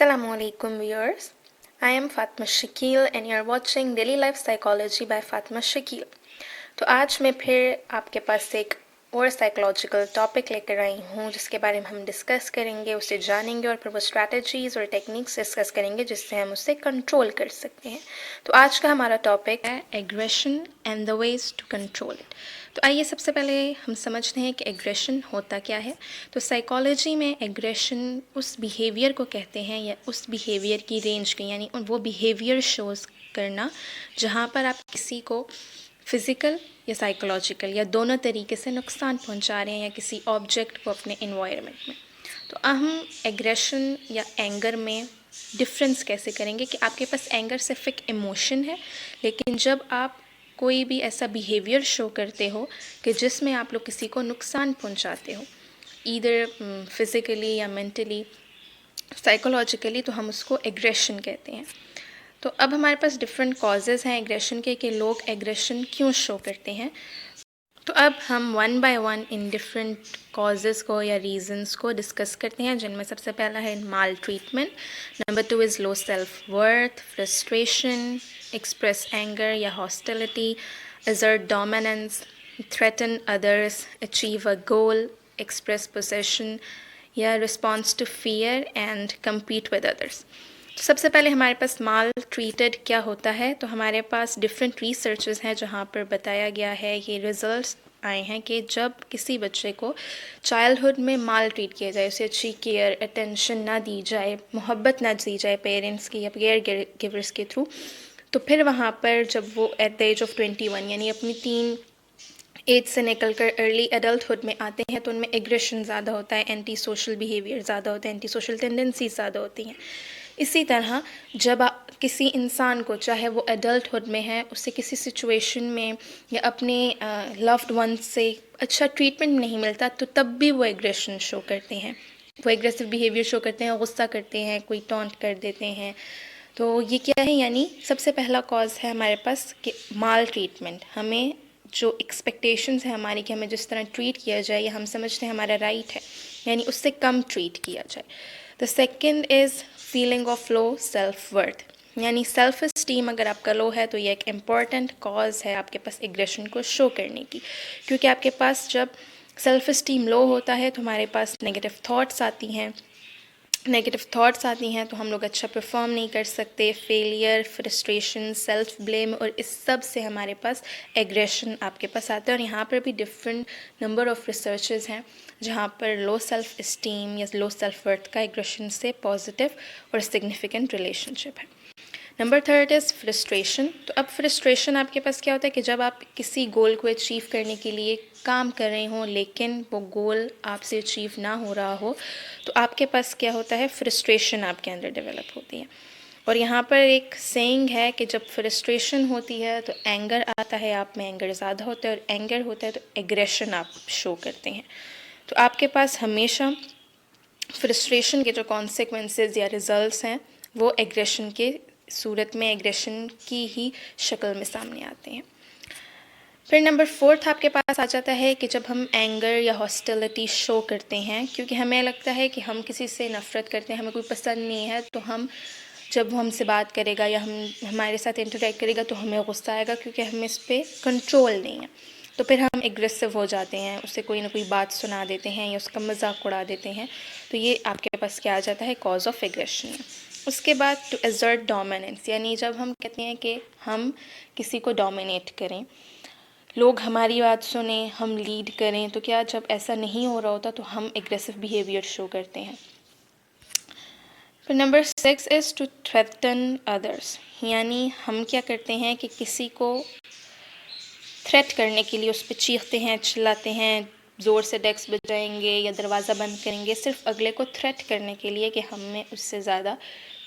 Assalamu alaikum viewers. I am Fatma Shakil and you are watching Daily Life Psychology by Fatma Shakil. तो आज मैं फिर आपके पास एक और साइकोलॉजिकल टॉपिक लेकर आई हूँ जिसके बारे में हम डिस्कस करेंगे, उसे जानेंगे और फिर वो स्ट्रैटेजीज़ और टेक्निक्स डिस्कस करेंगे जिससे हम उसे कंट्रोल कर सकते हैं। तो आज का हमारा टॉपिक है aggression and the ways to control it. तो आइए सबसे पहले हम समझते हैं कि एग्रेशन होता क्या है। तो साइकोलॉजी में एग्रेशन उस बिहेवियर को कहते हैं या उस बिहेवियर की रेंज को, यानी वो बिहेवियर शोज़ करना जहाँ पर आप किसी को फिज़िकल या साइकोलॉजिकल या दोनों तरीके से नुकसान पहुंचा रहे हैं या किसी ऑब्जेक्ट को अपने इन्वायरमेंट में। तो हम एग्रेशन या एंगर में डिफरेंस कैसे करेंगे कि आपके पास एंगर सिर्फ एक इमोशन है, लेकिन जब आप कोई भी ऐसा बिहेवियर शो करते हो कि जिसमें आप लोग किसी को नुकसान पहुंचाते हो, ईदर फिज़िकली या मेंटली, साइकोलॉजिकली, तो हम उसको एग्रेशन कहते हैं। तो अब हमारे पास डिफरेंट कॉजेज़ हैं एग्रेशन के कि लोग एग्रेशन क्यों शो करते हैं। तो अब हम one by one in different causes को या रीजंस को डिस्कस करते हैं, जिनमें सबसे पहला है maltreatment, number 2 is low self worth, frustration, express anger या hostility, assert dominance, threaten others, achieve a goal, express possession या response to fear and compete with others। तो सबसे पहले हमारे पास माल ट्रीटेड क्या होता है। तो हमारे पास डिफरेंट रिसर्चेस हैं जहाँ पर बताया गया है, ये रिजल्ट्स आए हैं कि जब किसी बच्चे को चाइल्डहुड में माल ट्रीट किया जाए, उसे अच्छी केयर अटेंशन ना दी जाए, मोहब्बत ना दी जाए पेरेंट्स की या केयर गिवर्स के थ्रू, तो फिर वहाँ पर जब वो एट द एज ऑफ 21 यानी अपनी टीन एज से निकल कर अर्ली एडल्टहुड में आते हैं तो उनमें एग्रेशन ज़्यादा होता है, एंटी सोशल बिहेवियर ज़्यादा होता है, एंटी सोशल टेंडेंसी ज़्यादा होती हैं। इसी तरह जब किसी इंसान को, चाहे वो एडल्टहुड में है, उसे किसी सिचुएशन में या अपने लव्ड वन से अच्छा ट्रीटमेंट नहीं मिलता, तो तब भी वो एग्रेशन शो करते हैं, वो एग्रेसिव बिहेवियर शो करते हैं, गुस्सा करते हैं, कोई टॉन्ट कर देते हैं। तो ये क्या है, यानी सबसे पहला कॉज है हमारे पास कि माल ट्रीटमेंट। हमें जो एक्सपेक्टेशंस है हमारी कि हमें जिस तरह ट्रीट किया जाए या हम समझते हैं हमारा राइट है, यानी उससे कम ट्रीट किया जाए। The second is feeling of low self worth, यानी सेल्फ इस्टीम अगर आपका लो है तो ये एक इम्पॉर्टेंट कॉज है आपके पास एग्रेशन को शो करने की, क्योंकि आपके पास जब सेल्फ इस्टीम लो होता है तो हमारे पास नेगेटिव थाट्स आती हैं तो हम लोग अच्छा परफॉर्म नहीं कर सकते, फेलियर, फ्रस्ट्रेशन, सेल्फ ब्लेम, और इस सब से हमारे पास एग्रेशन आपके पास आता है। और यहाँ पर भी डिफरेंट नंबर ऑफ़ रिसर्चेस हैं जहाँ पर लो सेल्फ इस्टीम या लो सेल्फ वर्थ का एग्रेशन से पॉजिटिव और सिग्निफिकेंट रिलेशनशिप है। Number third is frustration. तो अब फ्रस्ट्रेशन आपके पास क्या होता है कि जब आप किसी गोल को अचीव करने के लिए काम कर रहे हो लेकिन वो गोल आपसे अचीव ना हो रहा हो, तो आपके पास क्या होता है, फ्रस्ट्रेशन आपके अंदर डेवलप होती है। और यहाँ पर एक सेइंग है कि जब फ्रस्ट्रेशन होती है तो एंगर आता है, आप में एंगर ज़्यादा होता है, और एंगर होता है तो एग्रेशन आप शो करते हैं। तो आपके पास हमेशा फ्रस्ट्रेशन के जो कॉन्सिक्वेंसेस या रिजल्ट्स हैं वो एग्रेशन के सूरत में, एग्रेशन की ही शक्ल में सामने आते हैं। फिर नंबर फोर्थ आपके पास आ जाता है कि जब हम एंगर या हॉस्टिलिटी शो करते हैं, क्योंकि हमें लगता है कि हम किसी से नफ़रत करते हैं, हमें कोई पसंद नहीं है, तो हम जब वो हमसे बात करेगा या हमारे साथ इंटरेक्ट करेगा तो हमें गुस्सा आएगा, क्योंकि हमें इस पर कंट्रोल नहीं है। तो फिर हम एग्रेसिव हो जाते हैं, उसे कोई ना कोई बात सुना देते हैं या उसका मजाक उड़ा देते हैं। तो ये आपके पास क्या आ जाता है, कॉज ऑफ एग्रेशन। उसके बाद टू एजर्ट डोमिनेंस, यानी जब हम कहते हैं कि हम किसी को डोमिनेट करें, लोग हमारी बात सुने, हम लीड करें, तो क्या जब ऐसा नहीं हो रहा होता तो हम एग्रेसिव बिहेवियर शो करते हैं। फिर number 6 is to threaten others, यानी हम क्या करते हैं कि किसी को थ्रेट करने के लिए उस पर चीखते हैं, चिल्लाते हैं, ज़ोर से डेस्क बजाएंगे या दरवाज़ा बंद करेंगे, सिर्फ अगले को थ्रेट करने के लिए कि हम में उससे ज़्यादा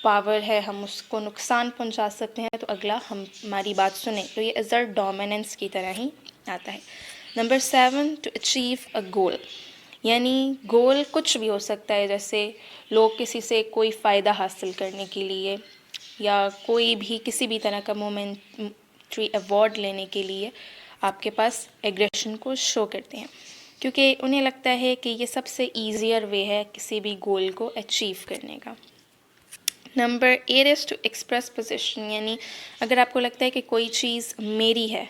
पावर है, हम उसको नुकसान पहुंचा सकते हैं, तो अगला हमारी बात सुने। तो ये एजर्ट डोमिनेंस की तरह ही आता है। नंबर 7 टू अचीव अ गोल, यानी गोल कुछ भी हो सकता है, जैसे लोग किसी से कोई फ़ायदा हासिल करने के लिए या कोई भी किसी भी तरह का मोमेंट्री अवार्ड लेने के लिए आपके पास एग्रेशन को शो करते हैं, क्योंकि उन्हें लगता है कि ये सबसे ईजियर वे है किसी भी गोल को अचीव करने का। Number 8 is to express position, यानी अगर आपको लगता है कि कोई चीज़ मेरी है,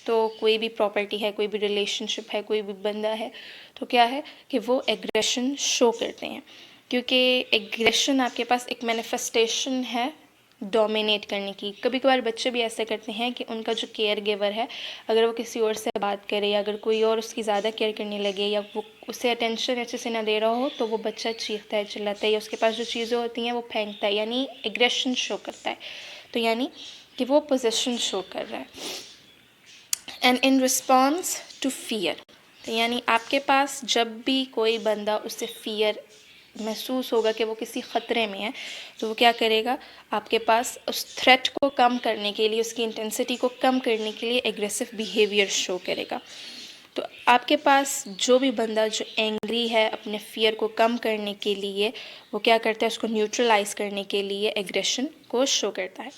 तो कोई भी प्रॉपर्टी है, कोई भी रिलेशनशिप है, कोई भी बंदा है, तो क्या है कि वो एग्रेशन शो करते हैं, क्योंकि एग्रेशन आपके पास एक मैनिफेस्टेशन है डोमिनेट करने की। कभी कभार बच्चे भी ऐसे करते हैं कि उनका जो केयर गिवर है, अगर वो किसी और से बात करे या अगर कोई और उसकी ज़्यादा केयर करने लगे या वो उसे अटेंशन अच्छे से ना दे रहा हो, तो वो बच्चा चीखता है, चिल्लाता है या उसके पास जो चीज़ें होती हैं वो फेंकता है, यानी एग्रेशन शो करता है। तो यानी कि वो पोजीशन शो कर रहा है। And in response to fear, तो यानी आपके पास जब भी कोई बंदा उससे फियर महसूस होगा कि वो किसी ख़तरे में है, तो वो क्या करेगा, आपके पास उस थ्रेट को कम करने के लिए, उसकी इंटेंसिटी को कम करने के लिए एग्रेसिव बिहेवियर शो करेगा। तो आपके पास जो भी बंदा जो एंग्री है, अपने फियर को कम करने के लिए वो क्या करता है, उसको न्यूट्रलाइज करने के लिए एग्रेशन को शो करता है।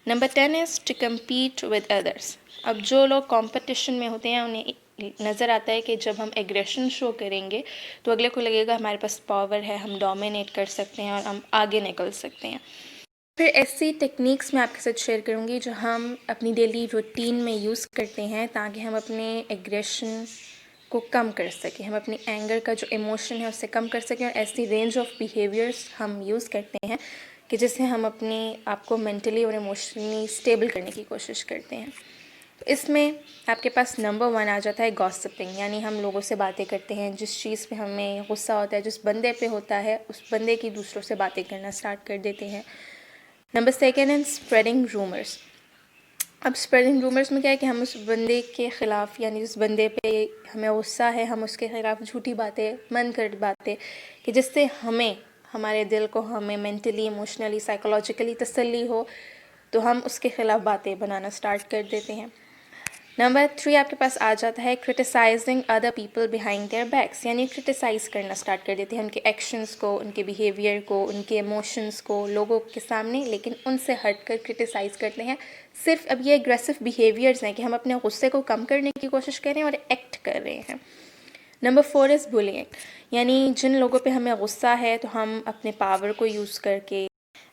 Number 10 is to compete with others. अब जो लोग कंपटीशन में होते हैं उन्हें नज़र आता है कि जब हम एग्रेशन शो करेंगे तो अगले को लगेगा हमारे पास पावर है, हम डोमिनेट कर सकते हैं और हम आगे निकल सकते हैं। फिर ऐसी टेक्निक्स मैं आपके साथ शेयर करूँगी जो हम अपनी डेली रूटीन में यूज़ करते हैं ताकि हम अपने एग्रेशन को कम कर सकें, हम अपनी एंगर का जो इमोशन है उससे कम कर सकें। और ऐसी रेंज ऑफ बिहेवियर्स हम यूज़ करते हैं कि जिससे हम अपने आप को मेंटली और इमोशनली स्टेबल करने की कोशिश करते हैं। तो इसमें आपके पास नंबर 1 आ जाता है गॉसिपिंग, यानी हम लोगों से बातें करते हैं, जिस चीज़ पे हमें गुस्सा होता है, जिस बंदे पे होता है, उस बंदे की दूसरों से बातें करना स्टार्ट कर देते हैं। Number 2 is spreading rumours. अब स्प्रेडिंग रूमर्स में क्या है कि हम उस बंदे के ख़िलाफ़, यानी जिस बंदे पे हमें गुस्सा है, हम उसके ख़िलाफ़ झूठी बातें, मन कर बातें कि जिससे हमें, हमारे दिल को, हमें मेंटली, इमोशनली, साइकोलॉजिकली तसल्ली हो, तो हम उसके ख़िलाफ़ बातें बनाना स्टार्ट कर देते हैं। नंबर 3 आपके पास आ जाता है criticising other people behind their backs, यानी क्रिटिसाइज़ करना स्टार्ट कर देते हैं उनके एक्शंस को, उनके बिहेवियर को, उनके इमोशंस को लोगों के सामने, लेकिन उनसे हटकर क्रिटिसाइज़ करते हैं। सिर्फ अब ये एग्रेसिव बिहेवियर्स हैं कि हम अपने गुस्से को कम करने की कोशिश कर रहे हैं और एक्ट कर रहे हैं। नंबर 4 इज़ बुलिंग, यानी जिन लोगों पे हमें गुस्सा है तो हम अपने पावर को यूज़ करके,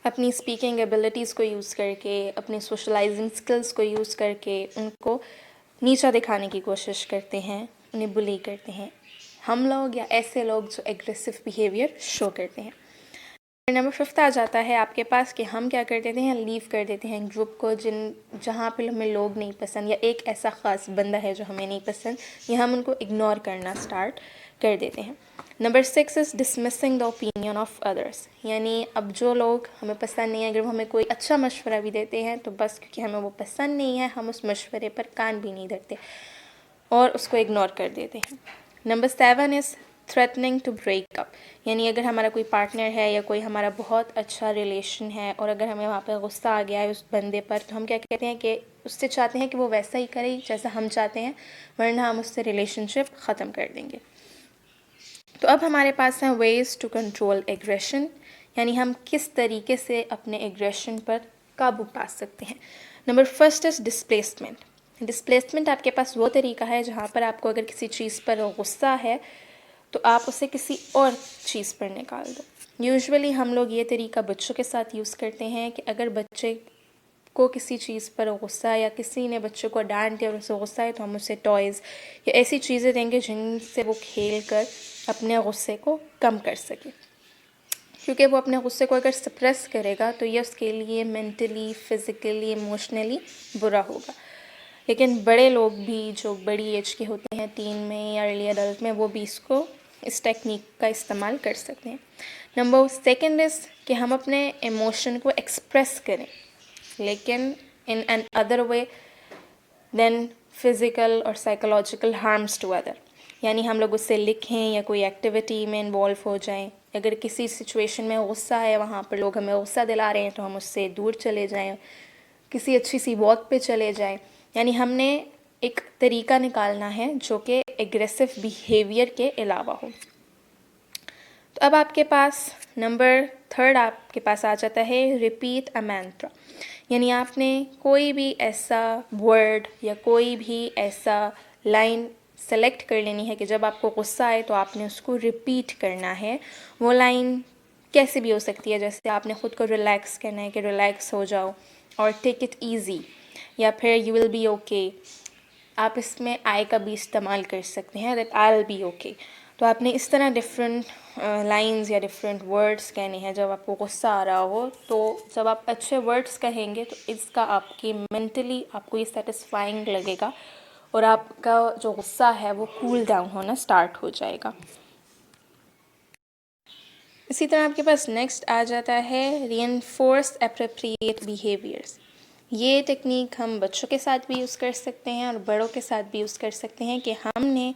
अपनी स्पीकिंग एबिलिटीज़ को यूज़ करके, अपने सोशलाइजिंग स्किल्स को यूज़ करके उनको नीचा दिखाने की कोशिश करते हैं, उन्हें बुली करते हैं। हम लोग या ऐसे लोग जो एग्रेसिव बिहेवियर शो करते हैं। नंबर 5 आ जाता है आपके पास कि हम क्या कर देते हैं, लीव कर देते हैं ग्रुप को जहाँ पे हमें लोग नहीं पसंद या एक ऐसा ख़ास बंदा है जो हमें नहीं पसंद, या हम उनको इग्नोर करना स्टार्ट कर देते हैं। Number 6 is dismissing the opinion of others, यानी अब जो लोग हमें पसंद नहीं है, अगर वो हमें कोई अच्छा मशवरा भी देते हैं तो बस क्योंकि हमें वो पसंद नहीं है, हम उस मशवरे पर कान भी नहीं धरते और उसको इग्नोर कर देते हैं। Number 7 is threatening to break up, यानी अगर हमारा कोई पार्टनर है या कोई हमारा बहुत अच्छा रिलेशन है और अगर हमें वहाँ पर गुस्सा आ गया है उस बंदे पर, तो हम क्या कहते हैं कि उससे चाहते हैं कि वो वैसा ही करे जैसा हम चाहते हैं, वरना हम उससे रिलेशनशिप ख़त्म कर देंगे। तो अब हमारे पास हैं वेज़ टू कंट्रोल एग्रेशन, यानी हम किस तरीके से अपने एग्रेशन पर काबू पा सकते हैं। Number 1 is displacement. डिस्प्लेसमेंट आपके पास वो तरीका है जहाँ पर आपको अगर किसी चीज़ पर गुस्सा है तो आप उसे किसी और चीज़ पर निकाल दो। यूजुअली हम लोग ये तरीका बच्चों के साथ यूज़ करते हैं कि अगर बच्चे को किसी चीज़ पर गुस्सा या किसी ने बच्चे को डांट दिया और उसे गुस्सा है, तो हम उसे टॉयज़ या ऐसी चीज़ें देंगे जिनसे वो खेल कर अपने गुस्से को कम कर सके, क्योंकि वो अपने गुस्से को अगर सप्रेस करेगा तो ये उसके लिए मेंटली, फिज़िकली, इमोशनली बुरा होगा। लेकिन बड़े लोग भी जो बड़ी एज के होते हैं, टीन में या अर्ली अडल्ट में, वो भी इस टेक्निक का इस्तेमाल कर सकते हैं। नंबर 2 इज़ कि हम अपने इमोशन को एक्सप्रेस करें, लेकिन in an other way than physical और साइकोलॉजिकल हार्म्स टू अदर, यानी हम लोग उससे लिखें या कोई एक्टिविटी में इन्वॉल्व हो जाएं। अगर किसी सिचुएशन में गुस्सा है, वहाँ पर लोग हमें गुस्सा दिला रहे हैं, तो हम उससे दूर चले जाएं, किसी अच्छी सी वॉक पे चले जाएं। यानी हमने एक तरीका निकालना है जो कि एग्रेसिव बिहेवियर के अलावा हो। तो अब आपके पास नंबर 3 आपके पास आ जाता है रिपीट अ मैंट्रा, यानी आपने कोई भी ऐसा वर्ड या कोई भी ऐसा लाइन सेलेक्ट कर लेनी है कि जब आपको गुस्सा आए तो आपने उसको रिपीट करना है। वो लाइन कैसे भी हो सकती है, जैसे आपने ख़ुद को रिलैक्स करना है कि रिलैक्स हो जाओ, और टेक इट ईजी, या फिर यू विल बी ओके। आप इसमें आई का भी इस्तेमाल कर सकते हैं, that I will be okay. तो आपने इस तरह डिफरेंट लाइंस या डिफरेंट वर्ड्स कहने हैं जब आपको गुस्सा आ रहा हो। तो जब आप अच्छे वर्ड्स कहेंगे तो इसका आपकी मेंटली आपको ये सेटिस्फाइंग लगेगा और आपका जो गुस्सा है वो कूल डाउन होना स्टार्ट हो जाएगा। इसी तरह आपके पास नेक्स्ट आ जाता है रीइंफोर्स एप्रोप्रिएट बिहेवियर्स। ये टेक्निक हम बच्चों के साथ भी यूज़ कर सकते हैं और बड़ों के साथ भी यूज़ कर सकते हैं कि हमने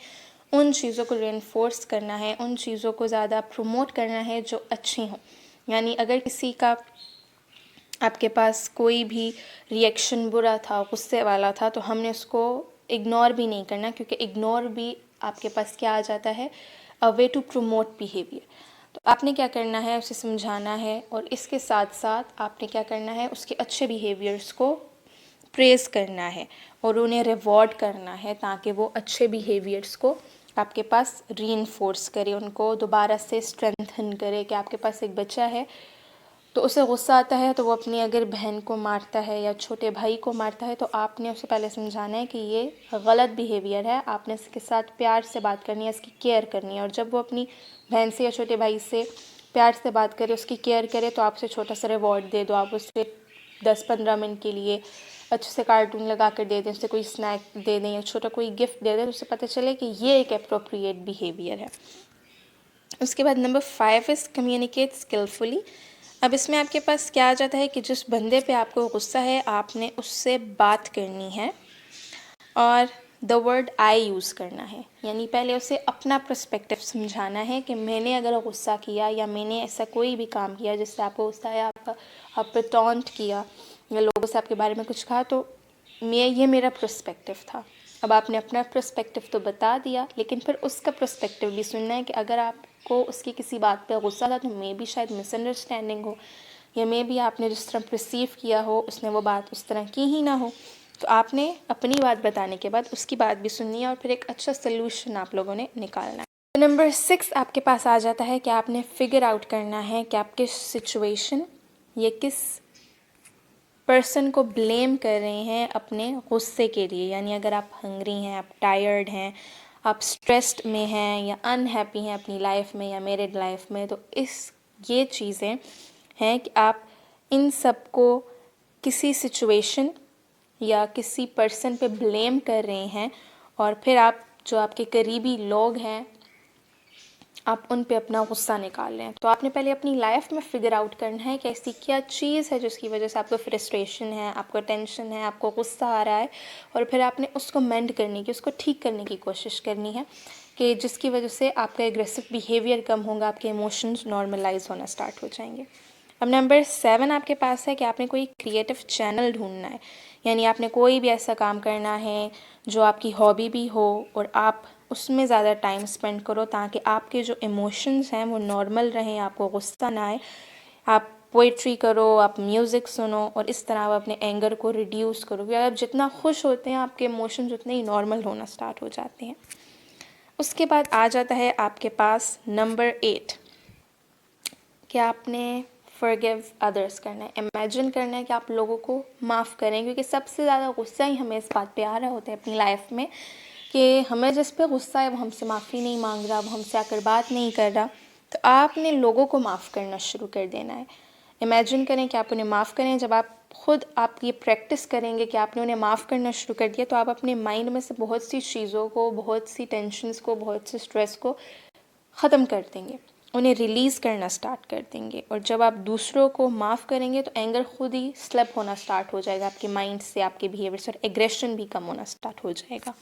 उन चीज़ों को रीइंफोर्स करना है, उन चीज़ों को ज़्यादा प्रमोट करना है जो अच्छी हों। यानी अगर किसी का आपके पास कोई भी रिएक्शन बुरा था, गुस्से वाला था, तो हमने उसको इग्नोर भी नहीं करना, क्योंकि इग्नोर भी आपके पास क्या आ जाता है, अ वे टू प्रमोट बिहेवियर। तो आपने क्या करना है, उसे समझाना है, और इसके साथ साथ आपने क्या करना है, उसके अच्छे बिहेवियर्स को प्रेज़ करना है और उन्हें रिवॉर्ड करना है, ताकि वो अच्छे बिहेवियर्स को आपके पास रीइंफोर्स करे, उनको दोबारा से स्ट्रेंथन करे। कि आपके पास एक बच्चा है तो उसे गुस्सा आता है तो वो अपनी अगर बहन को मारता है या छोटे भाई को मारता है, तो आपने उसे पहले समझाना है कि ये गलत बिहेवियर है, आपने इसके साथ प्यार से बात करनी है, इसकी केयर करनी है। और जब वो अपनी बहन से या छोटे भाई से प्यार से बात करे, उसकी केयर करे, तो आप उसे छोटा सा रिवॉर्ड दे दो। आप उसे 10-15 मिनट के लिए अच्छे से कार्टून लगा कर दे दें, उसे कोई स्नैक दे दें या छोटा कोई गिफ्ट दे दें, तो उसे पता चले कि ये एक अप्रोप्रिएट बिहेवियर है। उसके बाद नंबर 5 इज़ कम्युनिकेट स्किलफुली। अब इसमें आपके पास क्या आ जाता है कि जिस बंदे पे आपको गुस्सा है, आपने उससे बात करनी है और द वर्ड आई यूज़ करना है। यानी पहले उसे अपना पर्सपेक्टिव समझाना है कि मैंने अगर गुस्सा किया या मैंने ऐसा कोई भी काम किया जिससे आपको गुस्सा आया, आप पे टॉन्ट किया या लोगों से आपके बारे में कुछ कहा, तो ये मेरा पर्सपेक्टिव था। अब आपने अपना पर्सपेक्टिव तो बता दिया, लेकिन फिर उसका पर्सपेक्टिव भी सुनना है कि अगर आपको उसकी किसी बात पे गुस्सा था तो मे भी शायद मिसअंडरस्टैंडिंग हो, या मे भी आपने जिस तरह परसीव किया हो उसने वो बात उस तरह की ही ना हो। तो आपने अपनी बात बताने के बाद उसकी बात भी सुननी है और फिर एक अच्छा सलूशन आप लोगों ने निकालना है। नंबर 6 आपके पास आ जाता है कि आपने फिगर आउट करना है कि आप किस सिचुएशन या किस पर्सन को ब्लेम कर रहे हैं अपने गुस्से के लिए। यानी अगर आप हंग्री हैं, आप टायर्ड हैं, आप स्ट्रेस्ड में हैं या अनहैप्पी हैं अपनी लाइफ में या मैरिड लाइफ में, तो ये चीज़ें हैं कि आप इन सब को किसी सिचुएशन या किसी पर्सन पे ब्लेम कर रहे हैं, और फिर आप जो आपके करीबी लोग हैं आप उन पे अपना गुस्सा निकाल रहे हैं। तो आपने पहले अपनी लाइफ में फिगर आउट करना है कि ऐसी क्या चीज़ है जिसकी वजह से आपको फ्रस्ट्रेशन है, आपको टेंशन है, आपको गुस्सा आ रहा है, और फिर आपने उसको मेंड करने की, उसको ठीक करने की कोशिश करनी है, कि जिसकी वजह से आपका एग्रेसिव बिहेवियर कम होगा, आपके इमोशंस नॉर्मलाइज होना स्टार्ट हो जाएंगे। अब नंबर 7 आपके पास है कि आपने कोई क्रिएटिव चैनल ढूंढना है। यानी आपने कोई भी ऐसा काम करना है जो आपकी हॉबी भी हो और आप उसमें ज़्यादा टाइम स्पेंड करो, ताकि आपके जो इमोशंस हैं वो नॉर्मल रहें, आपको गुस्सा ना आए। आप पोइट्री करो, आप म्यूज़िक सुनो, और इस तरह आप अपने एंगर को रिड्यूस करो। क्योंकि आप जितना खुश होते हैं आपके इमोशंस उतने ही नॉर्मल होना स्टार्ट हो जाते हैं। उसके बाद आ जाता है आपके पास नंबर 8 कि आपने फॉरगिव अदर्स करना है। इमेजिन करना है कि आप लोगों को माफ़ करें, क्योंकि सबसे ज़्यादा गुस्सा ही हमें इस बात पे आ रहा होता है अपनी लाइफ में कि हमें जिस पे गुस्सा है वो हमसे माफ़ी नहीं मांग रहा, वो हमसे आकर बात नहीं कर रहा। तो आपने लोगों को माफ़ करना शुरू कर देना है। इमेजिन करें कि आप उन्हें माफ़ करें। जब आप खुद आप ये प्रैक्टिस करेंगे कि आपने उन्हें माफ़ करना शुरू कर दिया, तो आप अपने माइंड में से बहुत सी चीज़ों को, बहुत सी टेंशन्स को, बहुत से स्ट्रेस को ख़त्म कर देंगे, उन्हें रिलीज़ करना स्टार्ट कर देंगे। और जब आप दूसरों को माफ़ करेंगे तो एंगर खुद ही स्लिप होना स्टार्ट हो जाएगा आपके माइंड से, आपके बिहेवियर से, और एग्रेशन भी कम होना स्टार्ट हो जाएगा।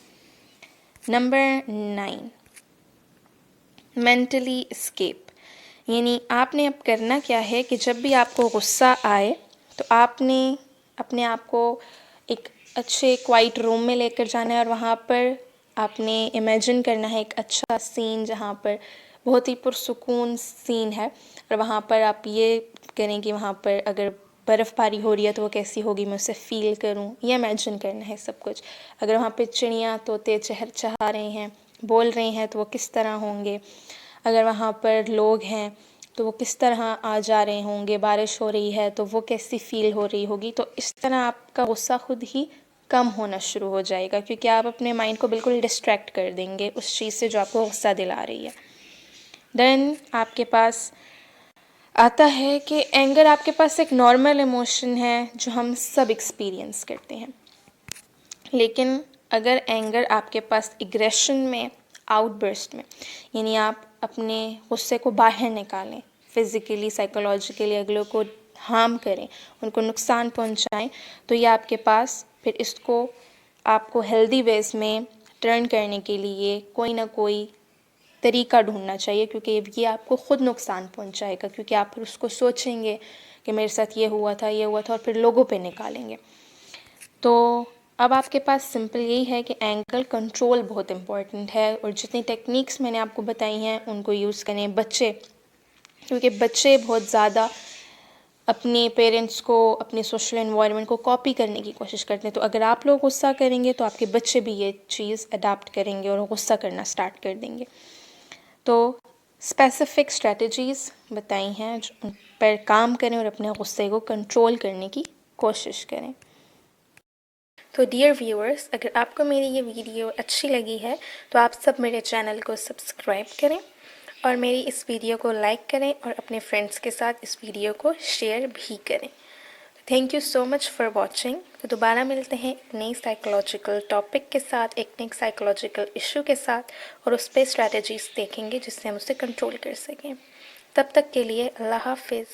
Number 9 mentally escape. यानी आपने अब करना क्या है कि जब भी आपको गुस्सा आए तो आपने अपने आप को एक अच्छे क्वाइट रूम में लेकर जाना है, और वहाँ पर आपने इमेजिन करना है एक अच्छा सीन जहाँ पर बहुत ही पुरसुकून सीन है, और वहाँ पर आप ये करें कि वहाँ पर अगर बर्फ़बारी हो रही है तो वो कैसी होगी, मैं उसे फ़ील करूँ, ये इमेजिन करना है सब कुछ। अगर वहाँ पे चिड़ियाँ तोते चहचहा रहे हैं, बोल रहे हैं, तो वो किस तरह होंगे। अगर वहाँ पर लोग हैं तो वो किस तरह आ जा रहे होंगे, बारिश हो रही है तो वो कैसी फील हो रही होगी। तो इस तरह आपका गुस्सा खुद ही कम होना शुरू हो जाएगा, क्योंकि आप अपने माइंड को बिल्कुल डिस्ट्रैक्ट कर देंगे उस चीज़ से जो आपको गुस्सा दिला रही है। देन आपके पास आता है कि एंगर आपके पास एक नॉर्मल इमोशन है जो हम सब एक्सपीरियंस करते हैं। लेकिन अगर एंगर आपके पास एग्रेशन में, आउटबर्स्ट में, यानी आप अपने गुस्से को बाहर निकालें, फिज़िकली साइकोलॉजिकली अगलों को हार्म करें, उनको नुकसान पहुंचाएं, तो ये आपके पास फिर इसको आपको हेल्दी वेज में टर्न करने के लिए कोई ना कोई तरीका ढूंढना चाहिए, क्योंकि ये आपको ख़ुद नुकसान पहुंचाएगा, क्योंकि आप फिर उसको सोचेंगे कि मेरे साथ ये हुआ था, और फिर लोगों पे निकालेंगे। तो अब आपके पास सिंपल यही है कि एंगर कंट्रोल बहुत इम्पॉर्टेंट है, और जितनी टेक्निक्स मैंने आपको बताई हैं उनको यूज़ करें। बच्चे, क्योंकि बच्चे बहुत ज़्यादा अपने पेरेंट्स को, अपने सोशल एनवायरनमेंट को कॉपी करने की कोशिश करते हैं। तो अगर आप लोग गुस्सा करेंगे तो आपके बच्चे भी ये चीज़ अडाप्ट करेंगे और गुस्सा करना स्टार्ट कर देंगे। तो स्पेसिफिक स्ट्रेटजीज़ बताई हैं, जो उन पर काम करें और अपने गुस्से को कंट्रोल करने की कोशिश करें। तो डियर व्यूअर्स, अगर आपको मेरी ये वीडियो अच्छी लगी है तो आप सब मेरे चैनल को सब्सक्राइब करें और मेरी इस वीडियो को लाइक करें और अपने फ्रेंड्स के साथ इस वीडियो को शेयर भी करें। Thank you so much for watching. तो दोबारा मिलते हैं एक नई साइकोलॉजिकल टॉपिक के साथ, एक नई साइकोलॉजिकल इशू के साथ, और उस पर स्ट्रैटेजीज देखेंगे जिससे हम उसे कंट्रोल कर सकें। तब तक के लिए अल्लाह हाफिज़।